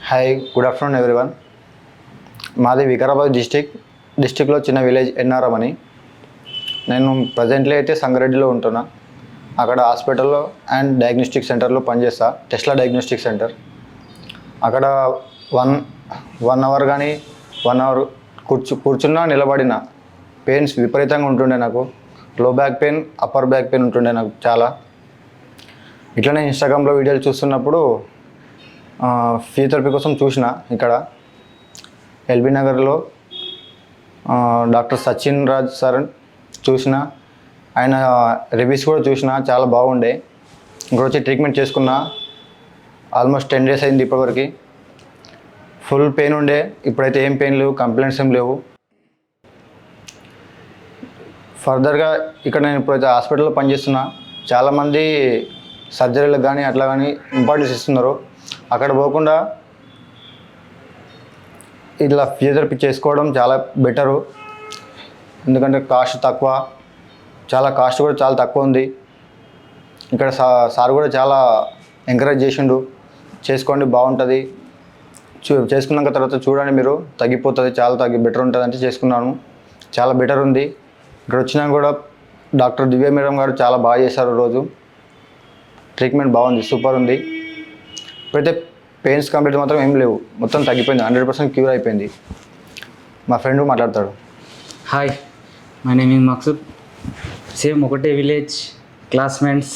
Hi, good afternoon everyone. మాది వికారాబాద్ డిస్టిక్లో చిన్న విలేజ్ ఎన్ఆర్ఎం అని. నేను ప్రజెంట్లీ అయితే సంగారెడ్డిలో ఉంటున్నా. అక్కడ హాస్పిటల్లో అండ్ డయాగ్నోస్టిక్ సెంటర్లో పనిచేస్తా, టెస్లా డయాగ్నోస్టిక్ సెంటర్. అక్కడ వన్ అవర్ కానీ 1 అవర్ కూర్చున్నా నిలబడిన పెయిన్స్ విపరీతంగా ఉంటుండే. నాకు లో back pain, upper back pain ఉంటుండే నాకు చాలా. ఇట్లనే ఇన్స్టాగ్రామ్లో వీడియోలు చూస్తున్నప్పుడు ఫిజియోథెరపీ కోసం చూసిన ఇక్కడ ఎల్బీ నగర్లో డాక్టర్ సచిన్ రాజ్ సార్ చూసిన. ఆయన రివ్యూస్ కూడా చూసిన, చాలా బాగుండే. ఇక్కడ వచ్చి ట్రీట్మెంట్ చేసుకున్నా. ఆల్మోస్ట్ 10 days అయింది ఇప్పటివరకు. ఫుల్ పెయిన్ ఉండే, ఇప్పుడైతే ఏం పెయిన్ లేవు, కంప్లైంట్స్ ఏం లేవు. ఫర్దర్గా ఇక్కడ నేను ఇప్పుడైతే హాస్పిటల్లో పనిచేస్తున్నా. చాలామంది సర్జరీలకు కానీ అట్లా కానీ ఇంపార్టెన్స్ ఇస్తున్నారు. అక్కడ పోకుండా ఇట్లా ఫిజియోథెరపీ చేసుకోవడం చాలా బెటరు. ఎందుకంటే కాస్ట్ తక్కువ, కాస్ట్ కూడా చాలా తక్కువ ఉంది. ఇక్కడ సార్ కూడా చాలా ఎంకరేజ్ చేసిండు, చేసుకోండి బాగుంటుంది, చేసుకున్నాక తర్వాత చూడండి మీరు తగ్గిపోతుంది, చాలా బెటర్ ఉంటుంది అంటే చేసుకున్నాను. చాలా బెటర్ ఉంది. ఇక్కడ వచ్చినా కూడా డాక్టర్ దివ్య మేడం గారు చాలా బాగా చేశారు. రోజు ట్రీట్మెంట్ బాగుంది, సూపర్ ఉంది. ఇప్పుడైతే పెయిన్స్ కంప్లీట్ మాత్రం ఏం లేవు, మొత్తం తగ్గిపోయింది, 100% క్యూర్ అయిపోయింది. మా ఫ్రెండ్ మాట్లాడతాడు. Hi, my name is Maqsood. Same ఒకటే విలేజ్, క్లాస్మేట్స్,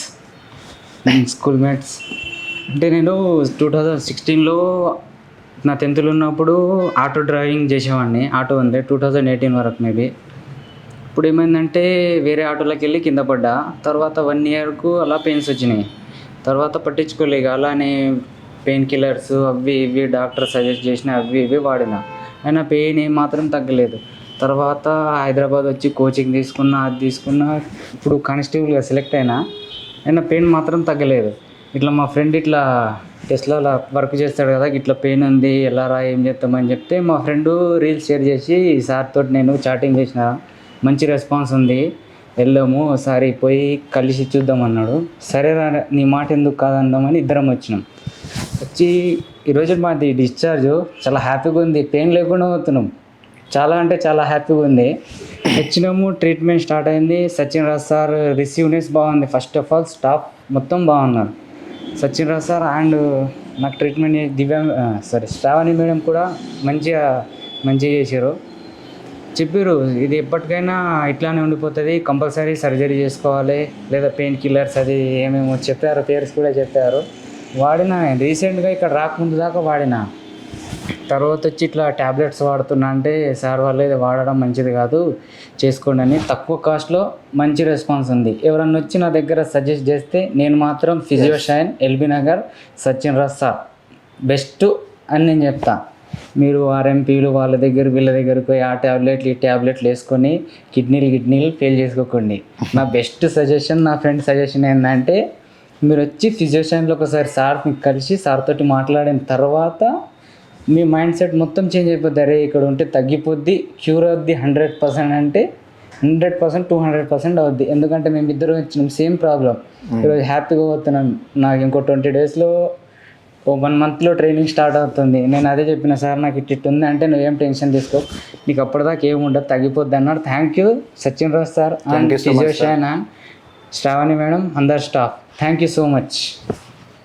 స్కూల్మేట్స్. అంటే నేను 2016లో నా 10th ఉన్నప్పుడు ఆటో డ్రైవింగ్ చేసేవాడిని. ఆటో ఉంది 2018 వరకు మేబీ. ఇప్పుడు ఏమైందంటే వేరే ఆటోలోకి వెళ్ళి కింద పడ్డా. తర్వాత 1 yearకు అలా పెయిన్స్ వచ్చినాయి. తర్వాత పట్టించుకోలేక అలానే పెయిన్ కిల్లర్స్ అవి ఇవి డాక్టర్ సజెస్ట్ చేసిన అవి ఇవి వాడిన. అయినా పెయిన్ ఏమాత్రం తగ్గలేదు. తర్వాత హైదరాబాద్ వచ్చి కోచింగ్ తీసుకున్నా. ఇప్పుడు కానిస్టేబుల్గా సెలెక్ట్ అయినా పెయిన్ మాత్రం తగ్గలేదు. ఇట్లా మా ఫ్రెండ్ ఇట్లా టెస్లాలో వర్క్ చేస్తాడు కదా, ఇట్లా పెయిన్ ఉంది ఎలా రా ఏం చేస్తామని చెప్తే మా ఫ్రెండు రీల్స్ షేర్ చేసి సార్ తోటి నేను చాటింగ్ చేసిన. మంచి రెస్పాన్స్ ఉంది, వెళ్దాము ఒకసారి పోయి కలిసి చూద్దాం అన్నాడు. సరేరా నీ మాట ఎందుకు కాదందామని ఇద్దరం వచ్చినాం. వచ్చి ఈరోజు మాది డిశ్చార్జ్. చాలా హ్యాపీగా ఉంది, పెయిన్ లేకుండా పోతున్నాం. చాలా అంటే చాలా హ్యాపీగా ఉంది. వచ్చినాము, ట్రీట్మెంట్ స్టార్ట్ అయింది. సచిన్ రాజ్ సార్ రిసీవ్నెస్ బాగుంది. ఫస్ట్ ఆఫ్ ఆల్ స్టాఫ్ మొత్తం బాగున్నారు. సచిన్ రాజ్ సార్ అండ్ నాకు ట్రీట్మెంట్ శ్రావణి మేడం కూడా మంచిగా చేశారు. చెప్పారు ఇది ఎప్పటికైనా ఇట్లానే ఉండిపోతుంది, కంపల్సరీ సర్జరీ చేసుకోవాలి లేదా పెయిన్ కిల్లర్స్ అది ఏమేమో చెప్పారు, పేర్స్ కూడా చెప్పారు. వాడిన రీసెంట్గా ఇక్కడ రాకముందు దాకా వాడిన. తర్వాత వచ్చి ఇట్లా ట్యాబ్లెట్స్ వాడుతున్నా అంటే సార్ వాళ్ళు ఇది వాడడం మంచిది కాదు, చేసుకోండి అని. తక్కువ కాస్ట్లో మంచి రెస్పాన్స్ ఉంది. ఎవరన్నా వచ్చి నా దగ్గర సజెస్ట్ చేస్తే నేను మాత్రం physician LB Nagar Sachin Raj sir best అని నేను చెప్తా. మీరు ఆర్ఎంపీలు వీళ్ళ దగ్గరికి పోయి ఆ ట్యాబ్లెట్లు ఈ ట్యాబ్లెట్లు వేసుకొని కిడ్నీలు ఫెయిల్ చేసుకోకండి. నా బెస్ట్ సజెషన్, నా ఫ్రెండ్ సజెషన్ ఏంటంటే మీరు వచ్చి ఫిజియోషియన్లో ఒకసారి సార్ని కలిసి సార్ తోటి మాట్లాడిన తర్వాత మీ మైండ్ సెట్ మొత్తం చేంజ్ అయిపోద్ది. అరే ఇక్కడ ఉంటే తగ్గిపోద్ది, క్యూర్ అవుద్ది 100% అంటే 100% 200% అవుద్ది. ఎందుకంటే మేము ఇద్దరు వచ్చినాం, సేమ్ ప్రాబ్లం. ఈరోజు హ్యాపీగా పోతున్నాం. నాకు ఇంకో 20 daysలో 1 monthలో ట్రైనింగ్ స్టార్ట్ అవుతుంది. నేను అదే చెప్పిన సార్ నాకు ఇట్ ఉంది అంటే నువ్వేం టెన్షన్ తీసుకో, నీకు అప్పటిదాకా ఏముండదు తగ్గిపోద్ది అన్నాడు. Thank you Sachin Raj sir and physician and Shravani madam, అందరు staff, thank you so much.